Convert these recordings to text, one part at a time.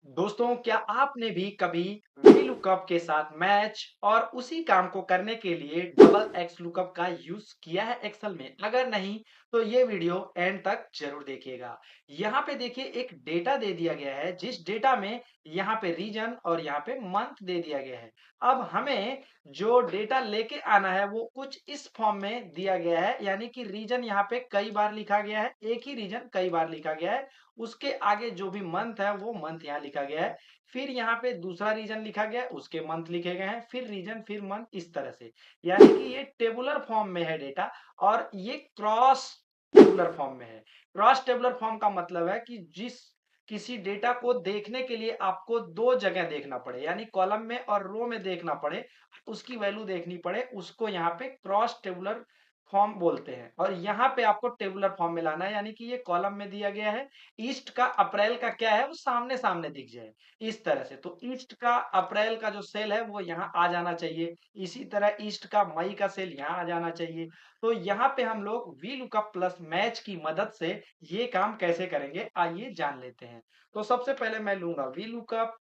दोस्तों, क्या आपने भी कभी वीलुकअप के साथ मैच और उसी काम को करने के लिए डबल एक्स लुकअप का यूज किया है एक्सेल में? अगर नहीं तो ये वीडियो एंड तक जरूर देखिएगा। यहाँ पे देखिए एक डेटा दे दिया गया है, जिस डेटा में यहाँ पे रीजन और यहाँ पे मंथ दे दिया गया है। अब हमें जो डेटा लेके आना है वो कुछ इस फॉर्म में दिया गया है, यानी कि रीजन यहाँ पे कई बार लिखा गया है, एक ही रीजन कई बार लिखा गया है। उसके आगे जो भी मंथ है वो मंथ यहाँ लिखा गया है। फिर यहाँ पे दूसरा रीजन लिखा गया है, उसके मंथ लिखे गए हैं, फिर रीजन फिर मंथ, इस तरह से। यानी कि ये टेबुलर फॉर्म में है डेटा, और ये क्रॉस टेबुलर फॉर्म में है। क्रॉस टेबुलर फॉर्म का मतलब है कि जिस किसी डेटा को देखने के लिए आपको दो जगह देखना पड़े, यानी कॉलम में और रो में देखना पड़े, उसकी वैल्यू देखनी पड़े, उसको यहाँ पे क्रॉस टेबुलर फॉर्म बोलते हैं। और यहाँ पे आपको टेबुलर फॉर्म में लाना है, यानी कि ये कॉलम में दिया गया है। ईस्ट का अप्रैल का क्या है वो सामने सामने दिख जाए, इस तरह से। तो ईस्ट का अप्रैल का जो सेल है वो यहाँ आ जाना चाहिए। इसी तरह ईस्ट का मई का सेल यहाँ आ जाना चाहिए। तो यहाँ पे हम लोग वी लुकअप प्लस मैच की मदद से ये काम कैसे करेंगे, आइए जान लेते हैं। तो सबसे पहले मैं लूंगा वी लुकअप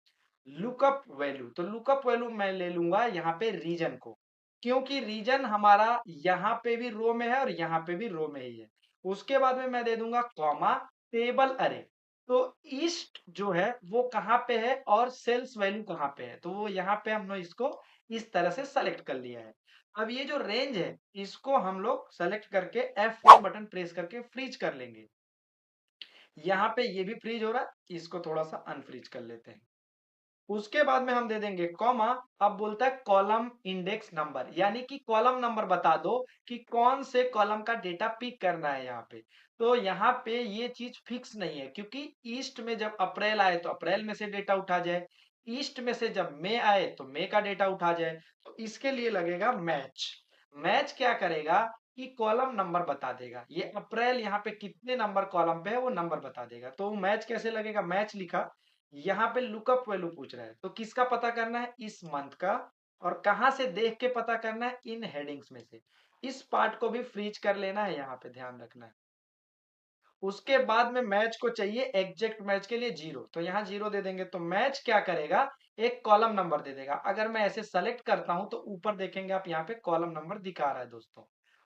लुकअप वैल्यू। तो लुकअप वैल्यू मैं ले लूंगा यहाँ पे रीजन को, क्योंकि रीजन हमारा यहाँ पे भी रो में है और यहाँ पे भी रो में ही है। उसके बाद में मैं दे दूंगा कॉमा टेबल अरे। तो ईस्ट जो है वो कहाँ पे है और सेल्स वैल्यू कहाँ पे है, तो वो यहाँ पे हमने इसको इस तरह से सेलेक्ट कर लिया है। अब ये जो रेंज है इसको हम लोग सेलेक्ट करके F4 बटन प्रेस करके फ्रीज कर लेंगे। यहाँ पे ये भी फ्रीज हो रहा है, इसको थोड़ा सा अनफ्रीज कर लेते हैं। उसके बाद में हम दे देंगे कॉमा। अब बोलता है कॉलम इंडेक्स नंबर, यानी कि कॉलम नंबर बता दो कि कौन से कॉलम का डेटा पिक करना है यहाँ पे। तो यहाँ पे ये चीज फिक्स नहीं है, क्योंकि ईस्ट में जब अप्रैल आए तो अप्रैल में से डेटा उठा जाए, ईस्ट में से जब मई आए तो मई का डेटा उठा जाए। तो इसके लिए लगेगा मैच। मैच क्या करेगा कि कॉलम नंबर बता देगा, ये अप्रैल यहाँ पे कितने नंबर कॉलम पे है वो नंबर बता देगा। तो मैच कैसे लगेगा, मैच लिखा, यहाँ पे लुकअप वैल्यू पूछ रहा है, तो किसका पता करना है, इस मंथ का। और कहां से देख के पता करना है, इन हेडिंग्स में से। इस पार्ट को भी फ्रीज कर लेना है, यहाँ पे ध्यान रखना है। उसके बाद में मैच को चाहिए एग्जैक्ट मैच के लिए जीरो, तो यहाँ जीरो दे देंगे। तो मैच क्या करेगा, एक कॉलम नंबर दे देगा। अगर मैं ऐसे सेलेक्ट करता हूं तो ऊपर देखेंगे आप, यहाँ पे कॉलम नंबर दिखा रहा है दोस्तों।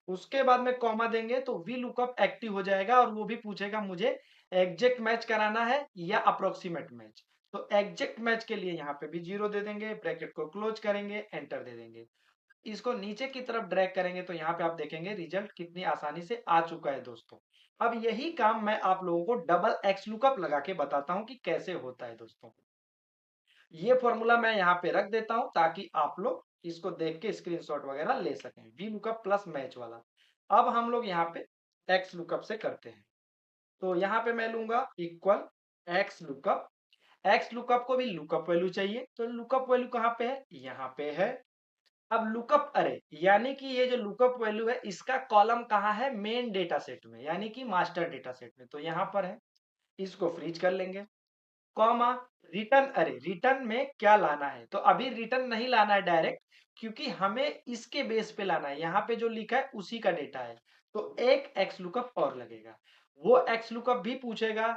उसके बाद में कॉमा देंगे तो वी लुकअप एक्टिव हो जाएगा, और वो भी पूछेगा मुझे एग्जैक्ट मैच कराना है या अप्रोक्सीमेट मैच। तो एग्जैक्ट मैच के लिए यहाँ पे भी जीरो दे देंगे, ब्रैकेट को क्लोज करेंगे, एंटर दे देंगे। इसको नीचे की तरफ ड्रैग करेंगे तो यहाँ पे आप देखेंगे रिजल्ट कितनी आसानी से आ चुका है दोस्तों। अब यही काम मैं आप लोगों को डबल एक्स लुकअप लगा के बताता हूं कि कैसे होता है दोस्तों। ये फॉर्मूला मैं यहाँ पे रख देता हूं ताकि आप लोग इसको देख के स्क्रीनशॉट वगैरह ले सकें, वी लुकअप प्लस मैच वाला। अब हम लोग यहाँ पे एक्स लुकअप से करते हैं। तो यहाँ पे मैं लूंगा equal x lookup. X lookup को भी लुकअप वैल्यू चाहिए, तो लुकअप वैल्यू कहाँ पे है, यहाँ पे है। अब लुकअप अरे, यानी कि ये जो लुकअप वैल्यू है इसका कॉलम कहाँ है, मेन डेटा सेट में, यानी कि मास्टर डेटा सेट में, तो यहाँ पर है। इसको फ्रीज कर लेंगे। कॉमा रिटर्न अरे, रिटर्न में क्या लाना है, तो अभी रिटर्न नहीं लाना है डायरेक्ट, क्योंकि हमें इसके बेस पे लाना है। यहाँ पे जो लिखा है उसी का डेटा है, तो एक एक्स लुकअप और लगेगा। वो एक्स लुकअप भी पूछेगा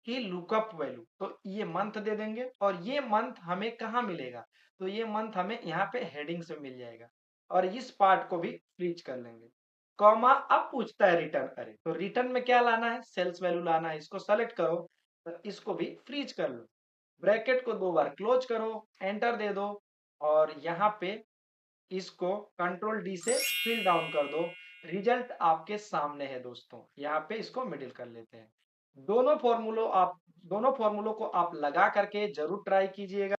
कि लुकअप वैल्यू, तो ये मंथ दे देंगे। और ये मंथ हमें कहाँ मिलेगा, तो ये मंथ हमें यहाँ पे हेडिंग से मिल जाएगा। और इस पार्ट को भी फ्रीज कर लेंगे। कॉमा अब पूछता है रिटर्न अरे, तो रिटर्न में क्या लाना है, सेल्स वैल्यू लाना है, इसको सेलेक्ट करो। तो इसको भी फ्रीज कर लो, ब्रैकेट को दो बार क्लोज करो, एंटर दे दो। और यहाँ पे इसको कंट्रोल डी से फिल डाउन कर दो। रिजल्ट आपके सामने है दोस्तों, यहाँ पे इसको मिडिल कर लेते हैं। दोनों फॉर्मूलों आप दोनों फॉर्मूलों को आप लगा करके जरूर ट्राई कीजिएगा।